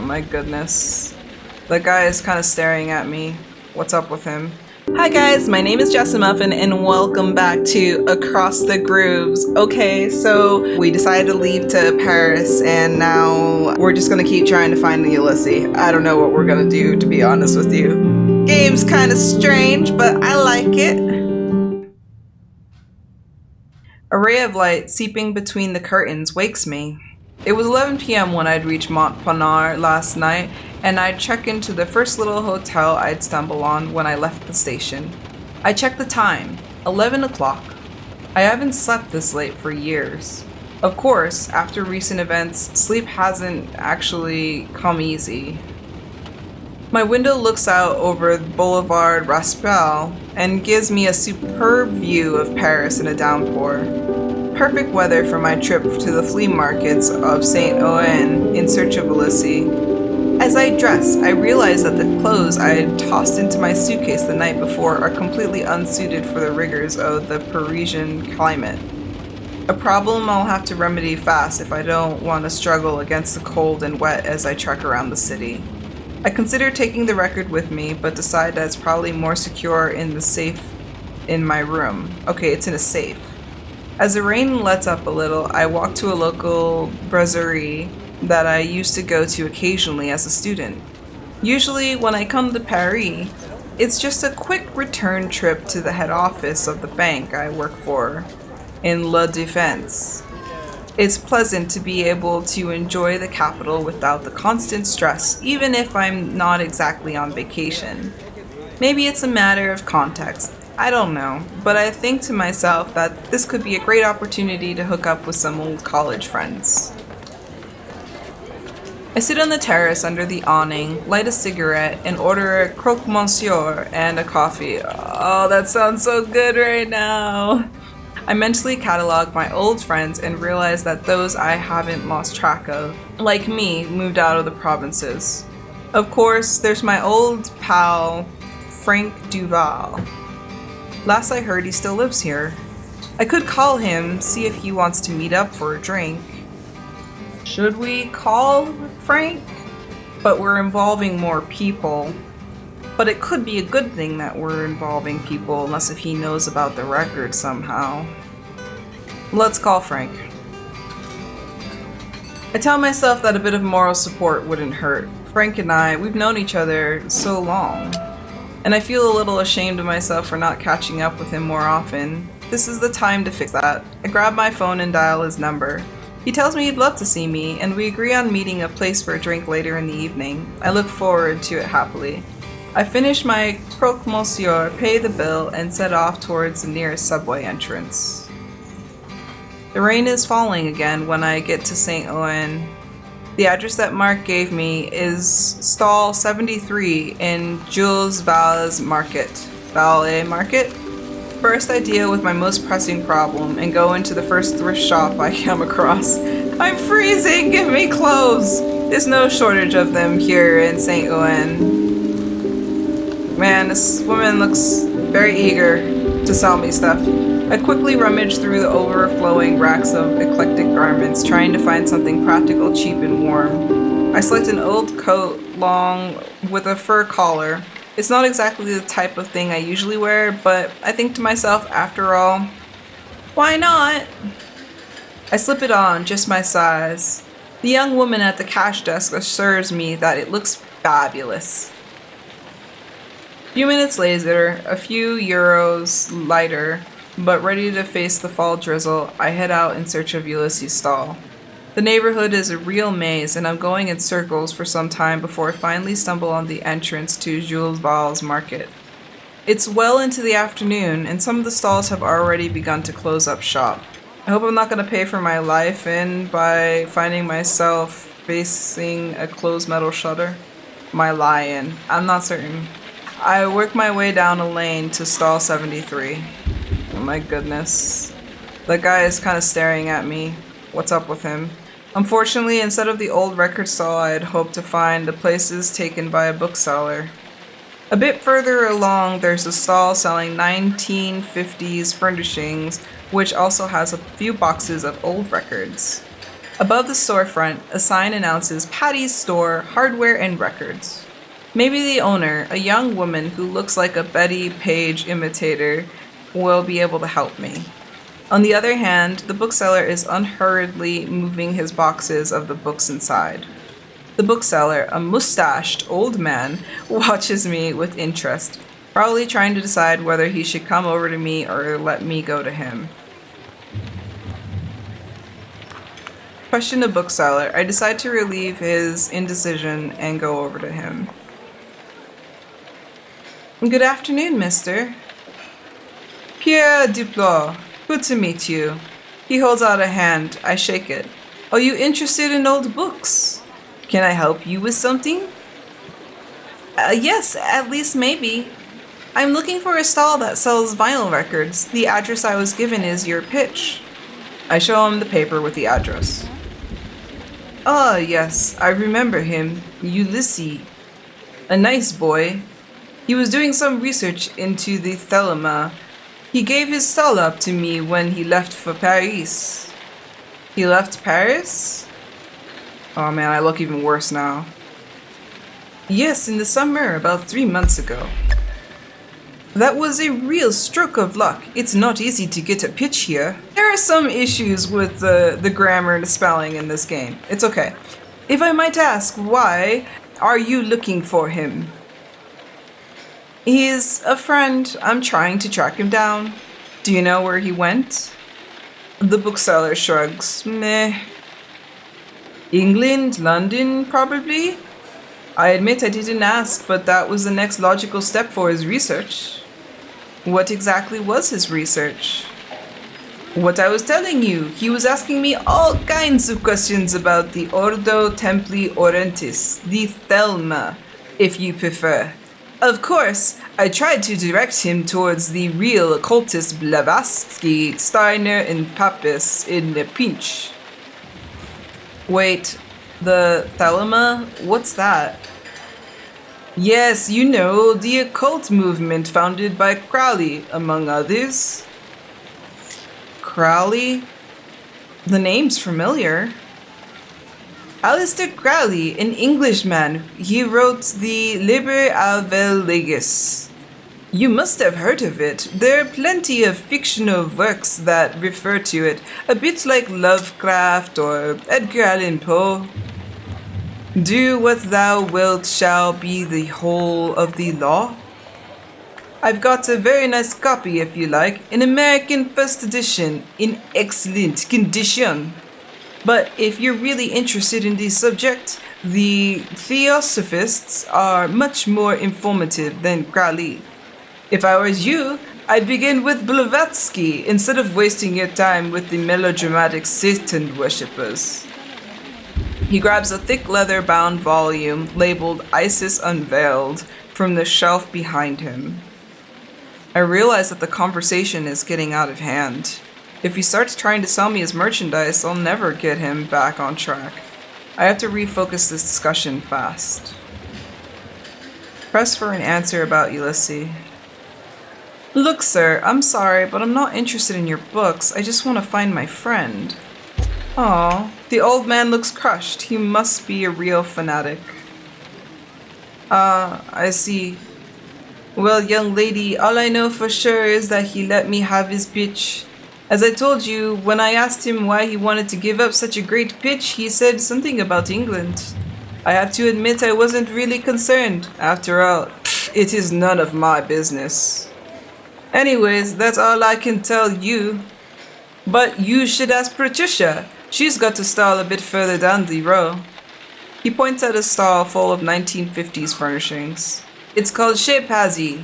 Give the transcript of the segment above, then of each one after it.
Oh my goodness. That guy is kind of staring at me. What's up with him? Hi guys, my name is Jessamuffin and welcome back to Across the Grooves. Okay, so we decided to leave to Paris and now we're just gonna keep trying to find the Ulysse. I don't know what we're gonna do, to be honest with you. Game's kind of strange, but I like it. A ray of light seeping between the curtains wakes me. It was 11 p.m. when I'd reached Montparnasse last night, and I'd check into the first little hotel I'd stumble on when I left the station. I checked the time, 11 o'clock. I haven't slept this late for years. Of course, after recent events, sleep hasn't actually come easy. My window looks out over Boulevard Raspail and gives me a superb view of Paris in a downpour. Perfect weather for my trip to the flea markets of Saint-Ouen in search of Ulysse. As I dress, I realize that the clothes I had tossed into my suitcase the night before are completely unsuited for the rigors of the Parisian climate. A problem I'll have to remedy fast if I don't want to struggle against the cold and wet as I trek around the city. I consider taking the record with me, but decide that it's probably more secure in the safe in my room. Okay, it's in a safe. As the rain lets up a little, I walk to a local brasserie that I used to go to occasionally as a student. Usually when I come to Paris, it's just a quick return trip to the head office of the bank I work for in La Défense. It's pleasant to be able to enjoy the capital without the constant stress, even if I'm not exactly on vacation. Maybe it's a matter of context. I don't know, but I think to myself that this could be a great opportunity to hook up with some old college friends. I sit on the terrace under the awning, light a cigarette, and order a croque monsieur and a coffee. Oh, that sounds so good right now! I mentally catalog my old friends and realize that those I haven't lost track of, like me, moved out of the provinces. Of course, there's my old pal, Frank Duval. Last I heard, he still lives here. I could call him, see if he wants to meet up for a drink. Should we call Frank? But we're involving more people. But it could be a good thing that we're involving people, unless if he knows about the record somehow. Let's call Frank. I tell myself that a bit of moral support wouldn't hurt. Frank and I, we've known each other so long. And I feel a little ashamed of myself for not catching up with him more often. This is the time to fix that. I grab my phone and dial his number. He tells me he'd love to see me, and we agree on meeting a place for a drink later in the evening. I look forward to it happily. I finish my croque monsieur, pay the bill, and set off towards the nearest subway entrance. The rain is falling again when I get to Saint-Ouen. The address that Mark gave me is stall 73 in Jules Valle's Market. Valle Market? First I deal with my most pressing problem and go into the first thrift shop I come across. I'm freezing! Give me clothes! There's no shortage of them here in Saint-Ouen. Man, this woman looks very eager to sell me stuff. I quickly rummage through the overflowing racks of eclectic garments, trying to find something practical, cheap, and warm. I select an old coat, long, with a fur collar. It's not exactly the type of thing I usually wear, but I think to myself, after all, why not? I slip it on, just my size. The young woman at the cash desk assures me that it looks fabulous. A few minutes later, a few euros lighter, but ready to face the fall drizzle, I head out in search of Ulysses' stall. The neighborhood is a real maze, and I'm going in circles for some time before I finally stumble on the entrance to Jules Valle's Market. It's well into the afternoon, and some of the stalls have already begun to close up shop. I hope I'm not going to pay for my life in by finding myself facing a closed metal shutter. My lie-in. I'm not certain. I work my way down a lane to stall 73. Oh my goodness. That guy is kind of staring at me. What's up with him? Unfortunately, instead of the old record stall I had hoped to find, the place is taken by a bookseller. A bit further along, there's a stall selling 1950s furnishings, which also has a few boxes of old records. Above the storefront, a sign announces Patty's Store, Hardware and Records. Maybe the owner, a young woman who looks like a Betty Page imitator, will be able to help me. On the other hand, the bookseller is unhurriedly moving his boxes of the books inside. The bookseller, a mustached old man, watches me with interest, probably trying to decide whether he should come over to me or let me go to him. Question the bookseller. I decide to relieve his indecision and go over to him. Good afternoon, mister. Pierre Duplot. Good to meet you. He holds out a hand. I shake it. Are you interested in old books? Can I help you with something? Yes, at least maybe. I'm looking for a stall that sells vinyl records. The address I was given is your pitch. I show him the paper with the address. Ah, yes, I remember him. Ulysse. A nice boy. He was doing some research into the thelema. He gave his stall up to me when he left for Paris. He left Paris? Oh man, I look even worse now. Yes, in the summer, about 3 months ago. That was a real stroke of luck. It's not easy to get a pitch here. There are some issues with the grammar and the spelling in this game. It's okay. If I might ask, why are you looking for him? He's a friend. I'm trying to track him down. Do you know where he went? The bookseller shrugs. Meh. England, London, probably? I admit I didn't ask, but that was the next logical step for his research. What exactly was his research? What I was telling you. He was asking me all kinds of questions about the Ordo Templi Orientis, the Thelma, if you prefer. Of course, I tried to direct him towards the real occultist Blavatsky, Steiner, and Papis in the pinch. Wait, the Thelema? What's that? Yes, you know, the occult movement founded by Crowley, among others. Crowley? The name's familiar. Aleister Crowley, an Englishman, he wrote the Liber Alvel Legis. You must have heard of it. There are plenty of fictional works that refer to it, a bit like Lovecraft or Edgar Allan Poe. Do what thou wilt shall be the whole of the law. I've got a very nice copy if you like, an American first edition, in excellent condition. But if you're really interested in the subject, the Theosophists are much more informative than Crowley. If I was you, I'd begin with Blavatsky instead of wasting your time with the melodramatic Satan worshippers. He grabs a thick leather-bound volume labeled Isis Unveiled from the shelf behind him. I realize that the conversation is getting out of hand. If he starts trying to sell me his merchandise, I'll never get him back on track. I have to refocus this discussion fast. Press for an answer about Ulysse. Look, sir, I'm sorry, but I'm not interested in your books. I just want to find my friend. Aw, the old man looks crushed. He must be a real fanatic. I see. Well, young lady, all I know for sure is that he let me have his pitch. As I told you, when I asked him why he wanted to give up such a great pitch, he said something about England. I have to admit I wasn't really concerned. After all, it is none of my business. Anyways, that's all I can tell you. But you should ask Patricia. She's got a stall a bit further down the row. He points at a stall full of 1950s furnishings. It's called Chez Pazzi.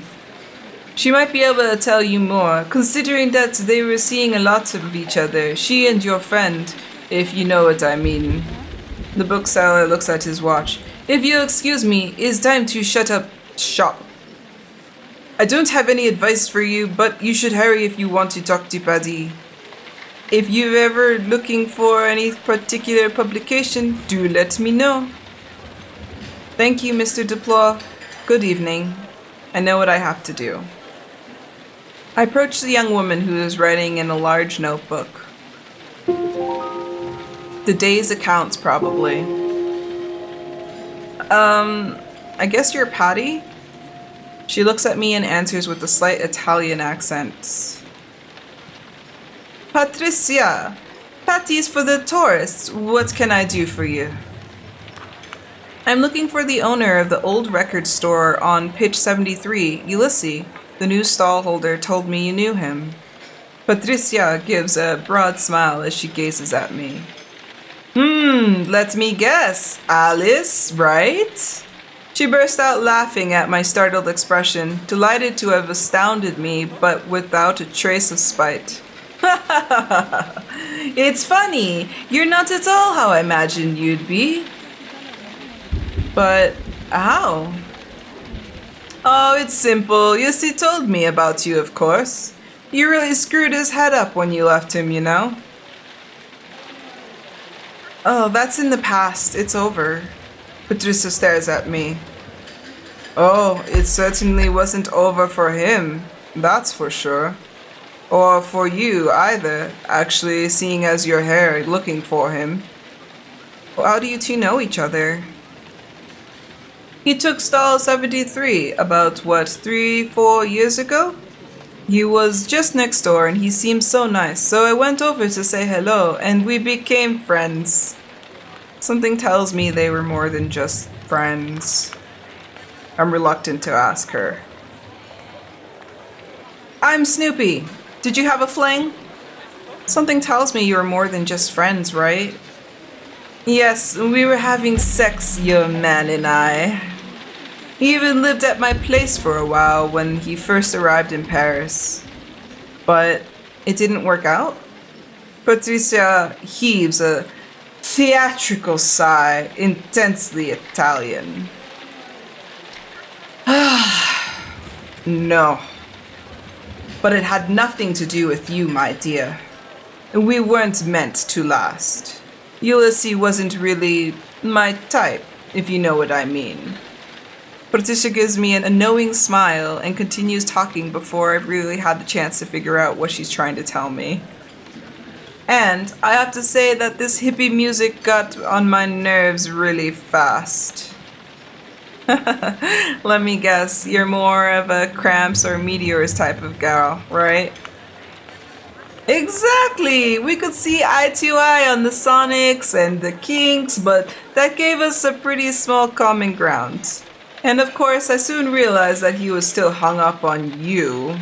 She might be able to tell you more, considering that they were seeing a lot of each other, she and your friend, if you know what I mean. The bookseller looks at his watch. If you'll excuse me, it's time to shut up shop. I don't have any advice for you, but you should hurry if you want to talk to Paddy. If you're ever looking for any particular publication, do let me know. Thank you, Mr. Duplot. Good evening. I know what I have to do. I approach the young woman who is writing in a large notebook. The day's accounts, probably. I guess you're Patty? She looks at me and answers with a slight Italian accent. Patricia! Patty's for the tourists. What can I do for you? I'm looking for the owner of the old record store on pitch 73, Ulysse. The new stall holder told me you knew him. Patricia gives a broad smile as she gazes at me. Let me guess. Alice, right? She burst out laughing at my startled expression, delighted to have astounded me, but without a trace of spite. It's funny. You're not at all how I imagined you'd be. But how? Oh, it's simple. Ulysse told me about you, of course. You really screwed his head up when you left him, you know? Oh, that's in the past. It's over. Patricia stares at me. Oh, it certainly wasn't over for him. That's for sure. Or for you either, actually, seeing as you're here looking for him. Well, how do you two know each other? He took stall 73 about, 3-4 years ago? He was just next door and he seemed so nice, so I went over to say hello and we became friends. Something tells me they were more than just friends. I'm reluctant to ask her. I'm Snoopy. Did you have a fling? Something tells me you were more than just friends, right? Yes, we were having sex, your man and I. He even lived at my place for a while when he first arrived in Paris. But it didn't work out? Patricia heaves a theatrical sigh, intensely Italian. No. But it had nothing to do with you, my dear. We weren't meant to last. Ulysse wasn't really my type, if you know what I mean. Patricia gives me a knowing smile and continues talking before I've really had the chance to figure out what she's trying to tell me. And I have to say that this hippie music got on my nerves really fast. Let me guess, you're more of a Cramps or Meteors type of gal, right? Exactly! We could see eye to eye on the Sonics and the Kinks, but that gave us a pretty small common ground. And of course, I soon realized that he was still hung up on you.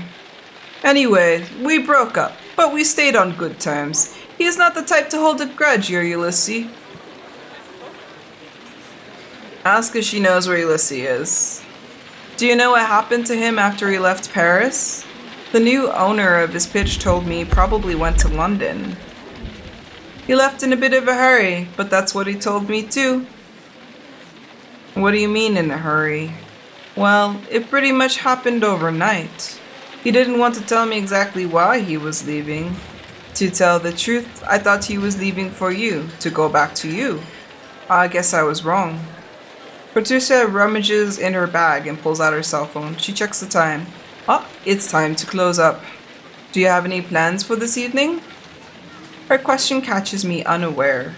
Anyway, we broke up, but we stayed on good terms. He is not the type to hold a grudge, your Ulysse. Ask if she knows where Ulysse is. Do you know what happened to him after he left Paris? The new owner of his pitch told me he probably went to London. He left in a bit of a hurry, but that's what he told me too. What do you mean in a hurry? Well, it pretty much happened overnight. He didn't want to tell me exactly why he was leaving. To tell the truth, I thought he was leaving for you, to go back to you. I guess I was wrong. Patricia rummages in her bag and pulls out her cell phone. She checks the time. Oh, it's time to close up. Do you have any plans for this evening? Her question catches me unaware.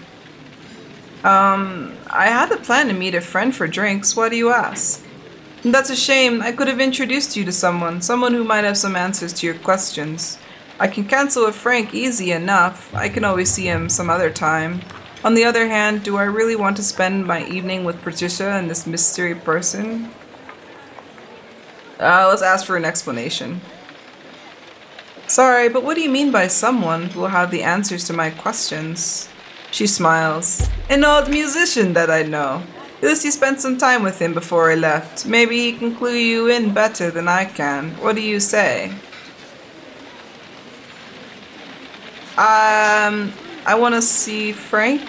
I had a plan to meet a friend for drinks. Why do you ask? That's a shame. I could have introduced you to someone who might have some answers to your questions. I can cancel with Frank easy enough. I can always see him some other time. On the other hand, do I really want to spend my evening with Patricia and this mystery person? Let's ask for an explanation. Sorry, but what do you mean by someone who will have the answers to my questions? She smiles. An old musician that I know. Ulysse spent some time with him before he left. Maybe he can clue you in better than I can. What do you say? I want to see Frank.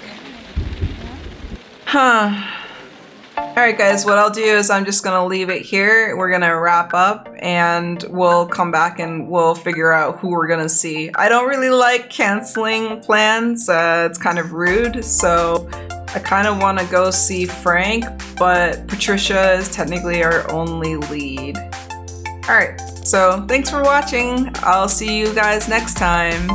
Alright guys, what I'll do is I'm just going to leave it here. We're going to wrap up and we'll come back and we'll figure out who we're going to see. I don't really like canceling plans. It's kind of rude, so I kind of want to go see Frank, but Patricia is technically our only lead. Alright, so thanks for watching. I'll see you guys next time.